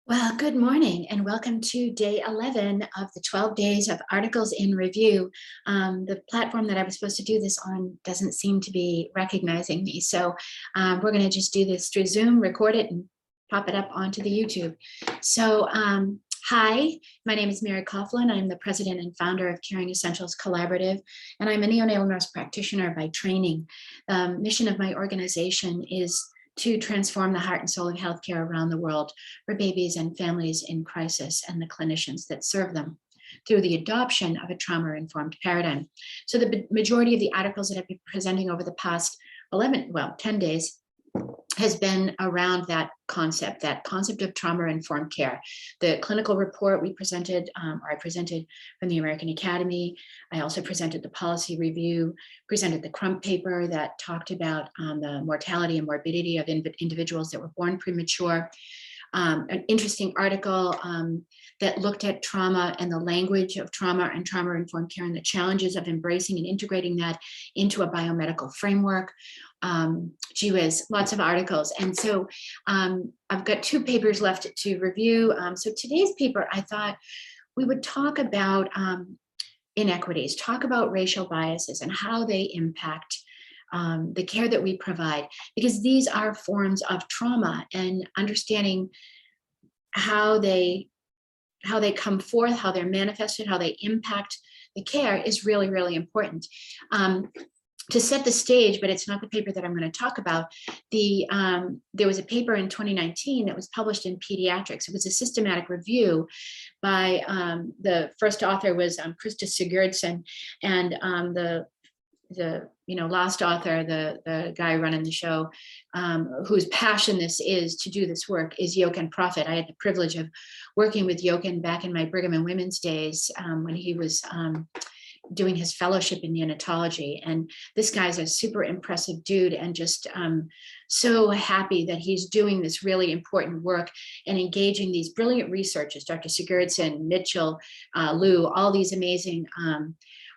Well, good morning and welcome to day 11 of the 12 days of articles in review. The platform that I was supposed to do this on doesn't seem to be recognizing me. So we're going to just do this through Zoom, record it and pop it up onto the YouTube. So hi, my name is Mary Coughlin. I'm the president and founder of Caring Essentials Collaborative, and I'm a neonatal nurse practitioner by training. The mission of my organization is to transform the heart and soul of healthcare around the world for babies and families in crisis and the clinicians that serve them through the adoption of a trauma-informed paradigm. So the majority of the articles that I've been presenting over the past 10 days has been around that concept of trauma-informed care. The clinical report we presented, or I presented from the American Academy. I also presented the policy review, presented the Crump paper that talked about the mortality and morbidity of individuals that were born premature. An interesting article that looked at trauma and the language of trauma and trauma-informed care and the challenges of embracing and integrating that into a biomedical framework. Gee whiz, lots of articles. And so I've got 2 papers left to review. So today's paper, I thought we would talk about inequities, talk about racial biases and how they impact the care that we provide, because these are forms of trauma, and understanding how they come forth, how they're manifested, how they impact the care is really, really important. To set the stage, but it's not the paper that I'm going to talk about, there was a paper in 2019 that was published in Pediatrics. It was a systematic review by the first author was Krista Sigurdsen, and the last author, the guy running the show, whose passion this is to do this work, is Jochen Prophet. I had the privilege of working with Jochen back in my Brigham and Women's days when he was doing his fellowship in neonatology. And this guy's a super impressive dude, and just so happy that he's doing this really important work and engaging these brilliant researchers, Dr. Sigurdsen, Mitchell, Lou, all these amazing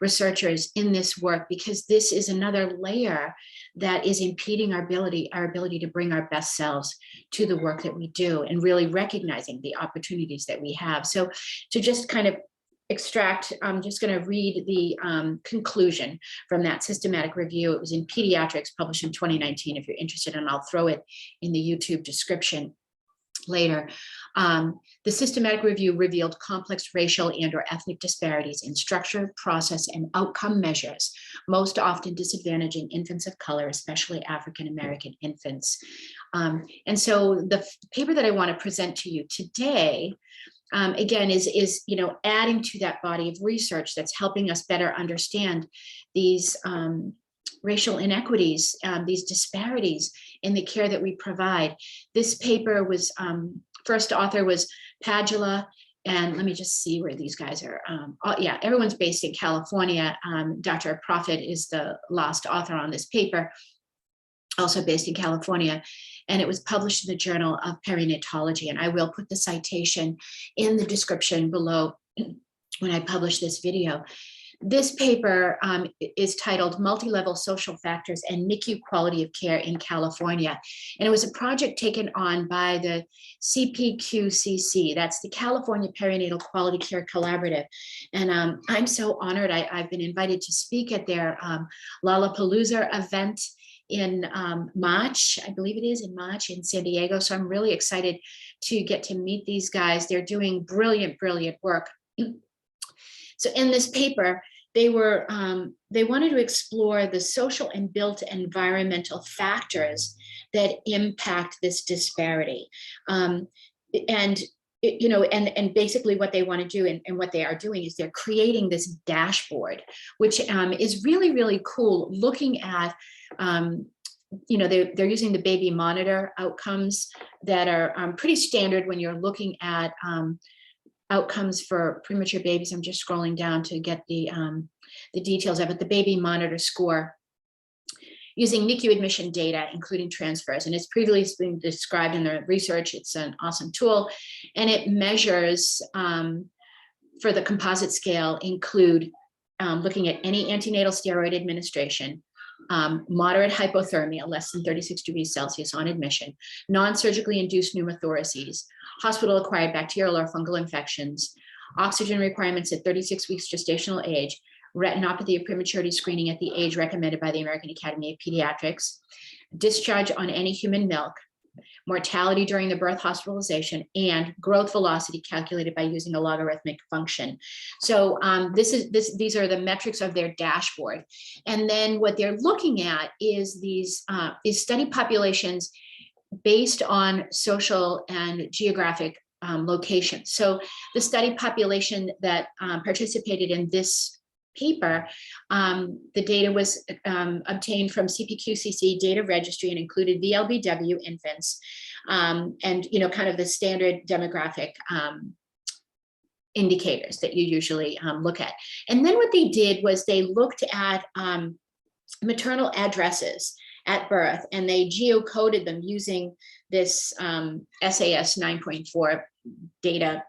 researchers in this work, because this is another layer that is impeding our ability to bring our best selves to the work that we do, and really recognizing the opportunities that we have. So to just kind of extract, I'm just going to read the conclusion from that systematic review. It was in Pediatrics, published in 2019, if you're interested, and I'll throw it in the YouTube description later. The systematic review revealed complex racial and/or ethnic disparities in structure, process, and outcome measures, most often disadvantaging infants of color, especially African-American infants. And so the paper that I want to present to you today, again, is adding to that body of research that's helping us better understand these racial inequities, these disparities in the care that we provide. This paper was, first author was Padula, and let me just see where these guys are. Yeah, everyone's based in California. Dr. Prophet is the last author on this paper, also based in California, and it was published in the Journal of Perinatology. And I will put the citation in the description below when I publish this video. This paper is titled Multilevel Social Factors and NICU Quality of Care in California. And it was a project taken on by the CPQCC, that's the California Perinatal Quality Care Collaborative. And I'm so honored. I've been invited to speak at their Lollapalooza event in March, I believe it is in March, in San Diego. So I'm really excited to get to meet these guys. They're doing brilliant, brilliant work. So in this paper, they wanted to explore the social and built environmental factors that impact this disparity. And basically what they want to do and what they are doing is they're creating this dashboard, which is really, really cool, looking at, they're using the baby monitor outcomes that are pretty standard when you're looking at outcomes for premature babies. I'm just scrolling down to get the details of it. The baby monitor score, using NICU admission data, including transfers. And it's previously been described in the research. It's an awesome tool. And it measures, for the composite scale, include looking at any antenatal steroid administration, moderate hypothermia, less than 36 degrees Celsius on admission, non-surgically induced pneumothoraces, hospital-acquired bacterial or fungal infections, oxygen requirements at 36 weeks gestational age, retinopathy of prematurity screening at the age recommended by the American Academy of Pediatrics, discharge on any human milk, mortality during the birth hospitalization, and growth velocity calculated by using a logarithmic function. So these are the metrics of their dashboard. And then what they're looking at is these study populations based on social and geographic locations. So the study population that participated in this paper, the data was obtained from CPQCC data registry and included VLBW infants, and kind of the standard demographic indicators that you usually look at. And then what they did was they looked at maternal addresses at birth, and they geocoded them using this SAS 9.4 data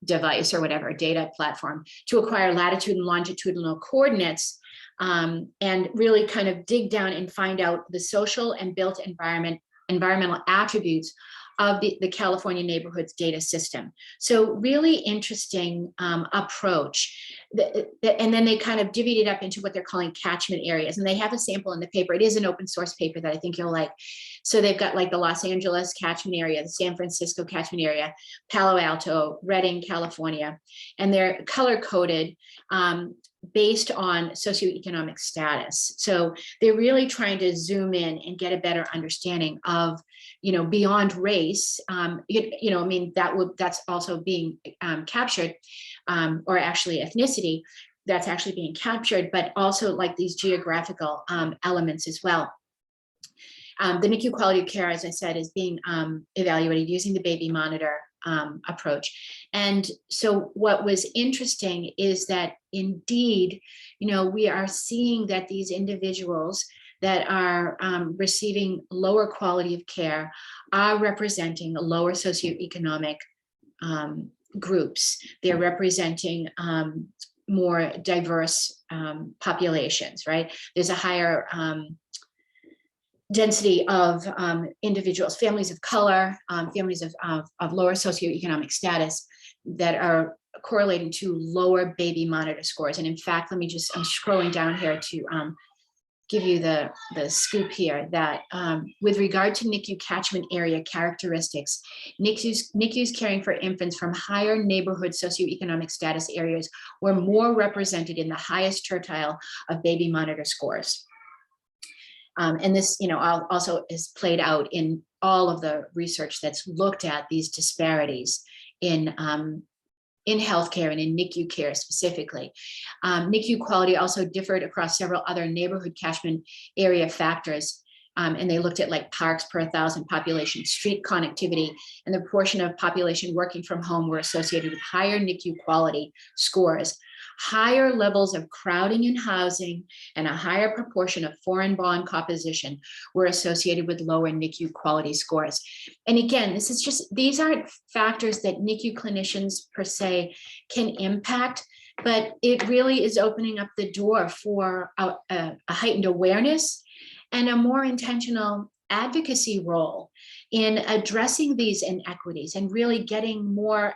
device or whatever, data platform, to acquire latitude and longitudinal coordinates, and really kind of dig down and find out the social and built environmental attributes of the California neighborhoods data system. So really interesting approach. And then they kind of divvied it up into what they're calling catchment areas. And they have a sample in the paper. It is an open source paper that I think you'll like. So they've got like the Los Angeles catchment area, the San Francisco catchment area, Palo Alto, Redding, California, and they're color coded based on socioeconomic status. So they're really trying to zoom in and get a better understanding of, beyond race, that's also being captured, or actually ethnicity, that's actually being captured, but also like these geographical elements as well. The NICU quality of care, as I said, is being evaluated using the baby monitor approach. And so what was interesting is that indeed, we are seeing that these individuals that are receiving lower quality of care are representing lower socioeconomic groups. They're representing more diverse populations, right? There's a higher density of individuals, families of color, families of lower socioeconomic status that are correlating to lower baby monitor scores. And in fact, I'm scrolling down here to give you the scoop here that with regard to NICU catchment area characteristics, NICUs caring for infants from higher neighborhood socioeconomic status areas were more represented in the highest tertile of baby monitor scores. And this, also is played out in all of the research that's looked at these disparities in healthcare and in NICU care specifically. NICU quality also differed across several other neighborhood catchment area factors. And they looked at like parks per 1,000 population, street connectivity, and the proportion of population working from home were associated with higher NICU quality scores. Higher levels of crowding in housing and a higher proportion of foreign bond composition were associated with lower NICU quality scores. And again, these aren't factors that NICU clinicians per se can impact, but it really is opening up the door for a heightened awareness and a more intentional advocacy role in addressing these inequities and really getting more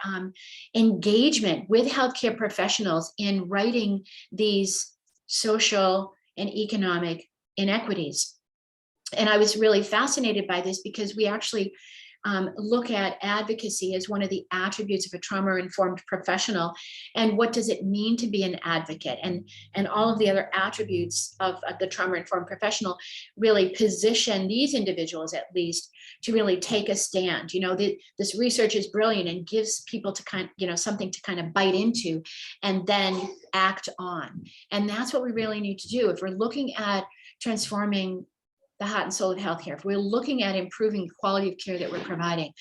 engagement with healthcare professionals in righting these social and economic inequities. And I was really fascinated by this because we actually look at advocacy as one of the attributes of a trauma-informed professional, and what does it mean to be an advocate, and all of the other attributes of the trauma-informed professional really position these individuals, at least, to really take a stand. This research is brilliant and gives people to something to kind of bite into and then act on. And that's what we really need to do if we're looking at transforming the heart and soul of healthcare. If we're looking at improving the quality of care that we're providing,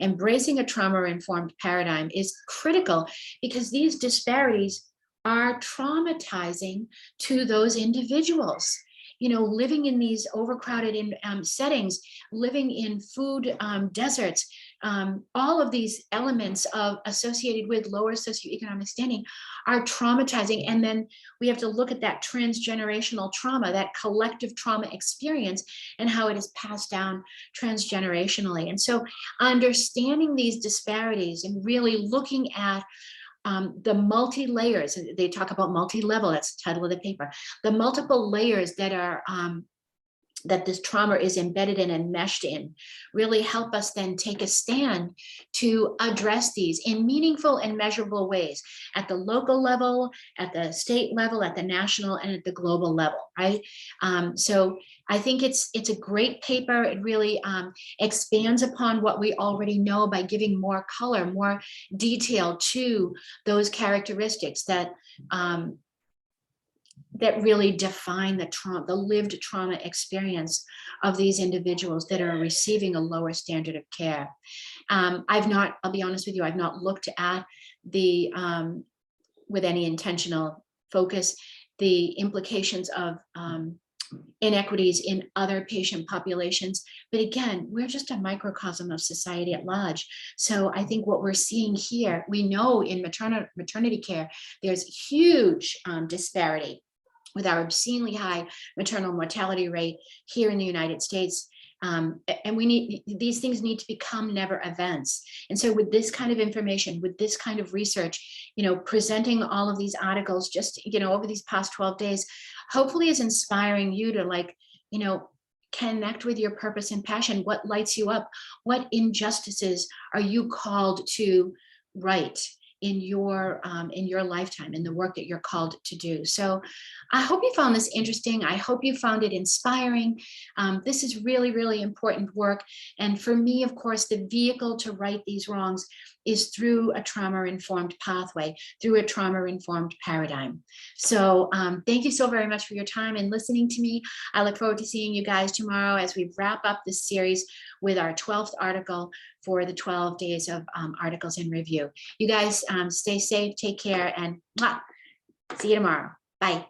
embracing a trauma-informed paradigm is critical, because these disparities are traumatizing to those individuals. living in these overcrowded settings, living in food deserts, all of these elements associated with lower socioeconomic standing are traumatizing. And then we have to look at that transgenerational trauma, that collective trauma experience, and how it is passed down transgenerationally. And so understanding these disparities and really looking at the multi-layers, they talk about multi-level, that's the title of the paper, the multiple layers that are that this trauma is embedded in and meshed in, really help us then take a stand to address these in meaningful and measurable ways at the local level, at the state level, at the national, and at the global level, right? So I think it's a great paper. It really expands upon what we already know by giving more color, more detail to those characteristics that that really define the trauma, the lived trauma experience of these individuals that are receiving a lower standard of care. I'll be honest with you, I've not looked at the, with any intentional focus, the implications of inequities in other patient populations. But again, we're just a microcosm of society at large. So I think what we're seeing here, we know in maternity care, there's huge disparity with our obscenely high maternal mortality rate here in the United States. And these things need to become never events. And so with this kind of information, with this kind of research, presenting all of these articles just, over these past 12 days, hopefully is inspiring you to connect with your purpose and passion. What lights you up? What injustices are you called to right in your lifetime, in the work that you're called to do? So I hope you found this interesting. I hope you found it inspiring. This is really, really important work. And for me, of course, the vehicle to right these wrongs is through a trauma-informed pathway, through a trauma-informed paradigm. So thank you so very much for your time and listening to me. I look forward to seeing you guys tomorrow as we wrap up this series with our 12th article for the 12 days of articles in review. You guys stay safe, take care, and see you tomorrow. Bye.